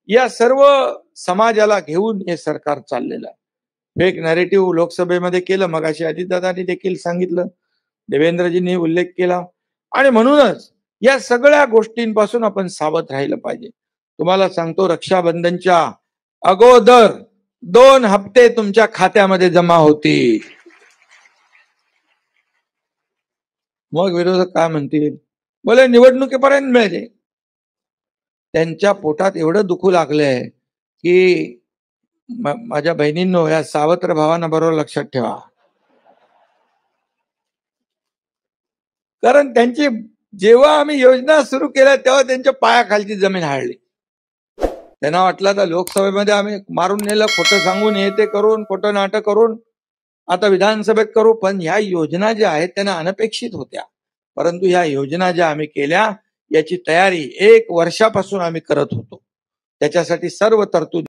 या सर्व समाजाला घेऊन हे सरकार चाललेलं आहे. फेक नॅरेटिव्ह लोकसभेमध्ये केलं, मगाशी अजितदादांनी देखील सांगितलं, देवेंद्रजींनी उल्लेख केला. आणि म्हणूनच या सगळ्या गोष्टींपासून आपण सावध राहिलं पाहिजे. तुम्हाला सांगतो, रक्षाबंधनच्या अगोदर 2 हप्ते तुमच्या खात्यामध्ये जमा होतील. मग विरोधक काय म्हणतील, बोले निवडणुकीपर्यंत मिळते. त्यांच्या पोटात एवढं दुखू लागलंय की माझ्या बहिणींनो, या सावत्र भावांना बरोबर लक्षात ठेवा. कारण त्यांची जेव्हा आम्ही योजना सुरू केल्या तेव्हा त्यांच्या पायाखालची जमीन हाळली. त्यांना वाटलं तर लोकसभेमध्ये आम्ही मारून नेलं, खोटं सांगून हे ते करून, खोटं नाटक करून, आता विधानसभेत करू. पण ह्या योजना ज्या आहेत त्यांना अनपेक्षित होत्या, परंतु ह्या योजना ज्या आम्ही केल्या याची तयारी 1 वर्षापासून आम्ही करत होतो. त्याच्यासाठी सर्व तरतूद